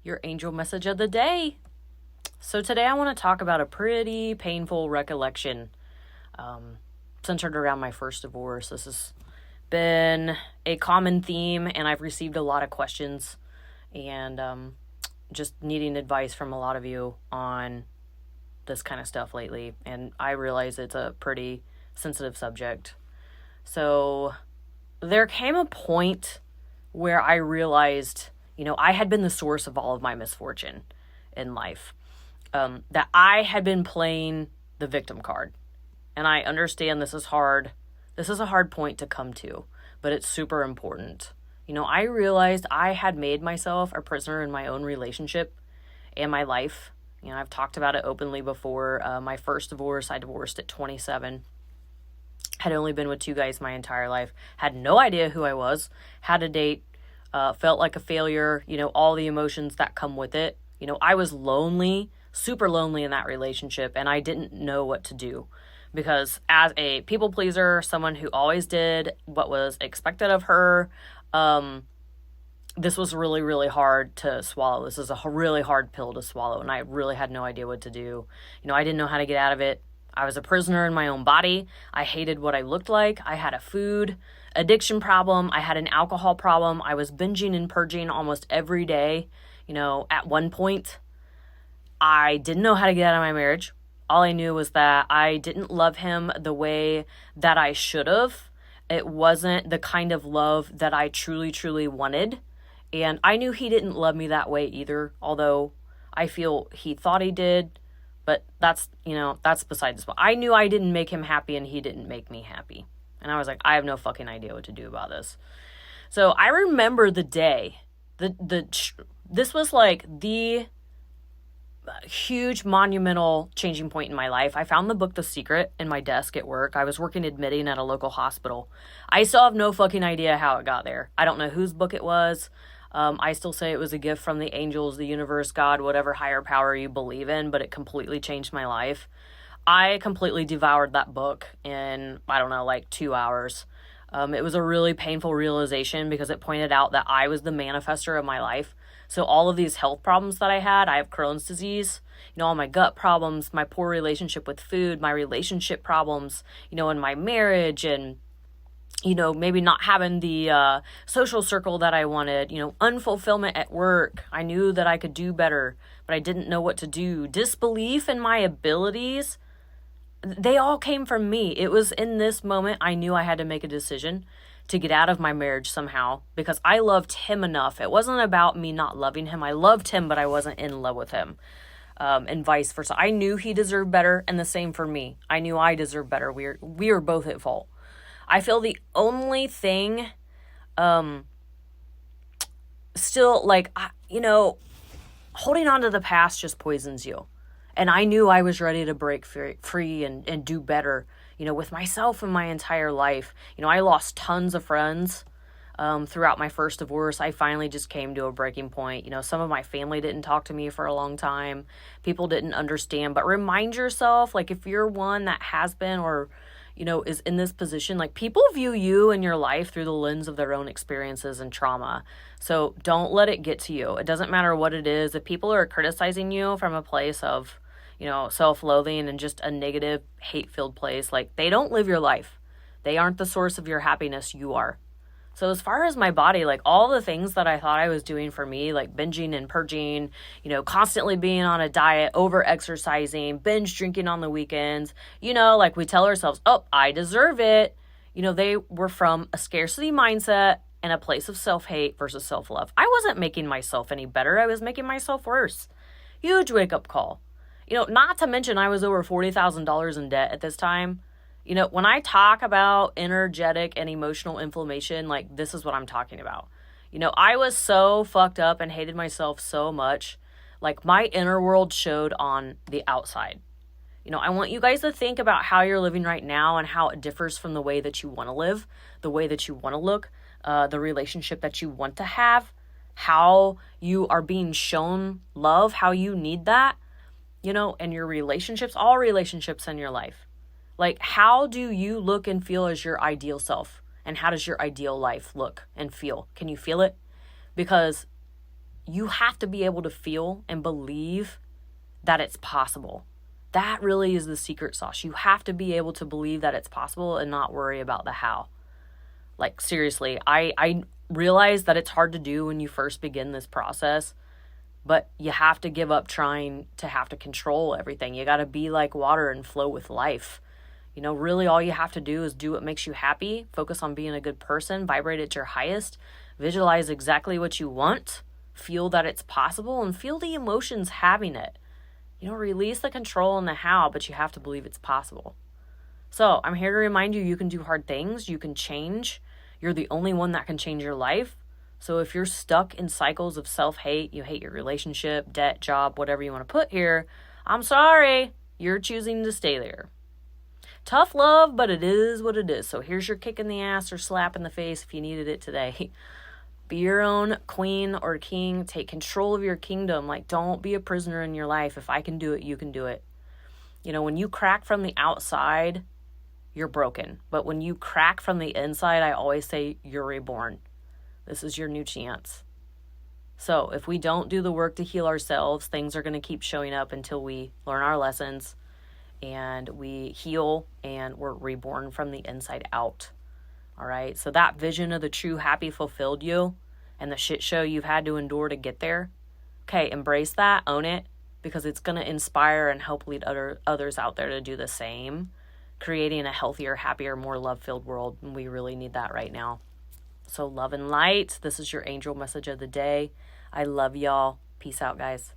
your angel message of the day. So today I want to talk about a pretty painful recollection centered around my first divorce. This has been a common theme, and I've received a lot of questions and just needing advice from a lot of you on this kind of stuff lately. And I realize it's a pretty sensitive subject. So there came a point where I realized, I had been the source of all of my misfortune in life. That I had been playing the victim card. And I understand this is hard. This is a hard point to come to, but it's super important. I realized I had made myself a prisoner in my own relationship and my life. I've talked about it openly before. My first divorce, I divorced at 27. Had only been with two guys my entire life. Had no idea who I was. Had a date. Felt like a failure. All the emotions that come with it. I was lonely. Super lonely in that relationship, and I didn't know what to do because as a people pleaser, someone who always did what was expected of her, this was really, really hard to swallow. This is a really hard pill to swallow, and I really had no idea what to do. I didn't know how to get out of it. I was a prisoner in my own body. I hated what I looked like. I had a food addiction problem. I had an alcohol problem. I was binging and purging almost every day. At one point, I didn't know how to get out of my marriage. All I knew was that I didn't love him the way that I should have. It wasn't the kind of love that I truly, truly wanted. And I knew he didn't love me that way either, although I feel he thought he did. But that's beside this. But I knew I didn't make him happy and he didn't make me happy. And I was like, I have no fucking idea what to do about this. So I remember the day. This was like the huge monumental changing point in my life. I found the book The Secret in my desk at work. I was working admitting at a local hospital. I still have no fucking idea how it got there. I don't know whose book it was. I still say it was a gift from the angels, the universe, God, whatever higher power you believe in, but it completely changed my life. I completely devoured that book in, 2 hours. It was a really painful realization because it pointed out that I was the manifester of my life. So all of these health problems that I have Crohn's disease, all my gut problems, my poor relationship with food, my relationship problems, in my marriage and, maybe not having the social circle that I wanted, unfulfillment at work. I knew that I could do better, but I didn't know what to do. Disbelief in my abilities, they all came from me. It was in this moment I knew I had to make a decision to get out of my marriage somehow because I loved him enough. It wasn't about me not loving him. I loved him, but I wasn't in love with him, and vice versa. I knew he deserved better, and the same for me. I knew I deserved better. We were both at fault. I feel the only thing still holding on to the past just poisons you. And I knew I was ready to break free and do better, with myself and my entire life. I lost tons of friends throughout my first divorce. I finally just came to a breaking point. Some of my family didn't talk to me for a long time. People didn't understand. But remind yourself, if you're one that has been or, is in this position, people view you and your life through the lens of their own experiences and trauma. So don't let it get to you. It doesn't matter what it is. If people are criticizing you from a place of self-loathing and just a negative, hate-filled place, they don't live your life. They aren't the source of your happiness. You are. So as far as my body, all the things that I thought I was doing for me, binging and purging, constantly being on a diet, over-exercising, binge drinking on the weekends, we tell ourselves, oh, I deserve it. They were from a scarcity mindset and a place of self-hate versus self-love. I wasn't making myself any better. I was making myself worse. Huge wake-up call. Not to mention I was over $40,000 in debt at this time. When I talk about energetic and emotional inflammation, this is what I'm talking about. I was so fucked up and hated myself so much. My inner world showed on the outside. I want you guys to think about how you're living right now and how it differs from the way that you want to live, the way that you want to look, the relationship that you want to have, how you are being shown love, how you need that. And your relationships, all relationships in your life. How do you look and feel as your ideal self? And how does your ideal life look and feel? Can you feel it? Because you have to be able to feel and believe that it's possible. That really is the secret sauce. You have to be able to believe that it's possible and not worry about the how. Like, seriously, I realize that it's hard to do when you first begin this process, but you have to give up trying to have to control everything. You got to be like water and flow with life. You know, really all you have to do is do what makes you happy, focus on being a good person, vibrate at your highest, visualize exactly what you want, feel that it's possible, and feel the emotions having it. You know, release the control and the how, but you have to believe it's possible. So I'm here to remind you, you can do hard things. You can change. You're the only one that can change your life. So if you're stuck in cycles of self-hate, you hate your relationship, debt, job, whatever you want to put here, I'm sorry, you're choosing to stay there. Tough love, but it is what it is. So here's your kick in the ass or slap in the face if you needed it today. Be your own queen or king. Take control of your kingdom. Like, don't be a prisoner in your life. If I can do it, you can do it. You know, when you crack from the outside, you're broken. But when you crack from the inside, I always say you're reborn. This is your new chance. So if we don't do the work to heal ourselves, things are going to keep showing up until we learn our lessons and we heal and we're reborn from the inside out. All right. So that vision of the true happy fulfilled you and the shit show you've had to endure to get there. Okay. Embrace that, own it, because it's going to inspire and help lead others out there to do the same, creating a healthier, happier, more love-filled world. And we really need that right now. So love and light. This is your angel message of the day. I love y'all. Peace out, guys.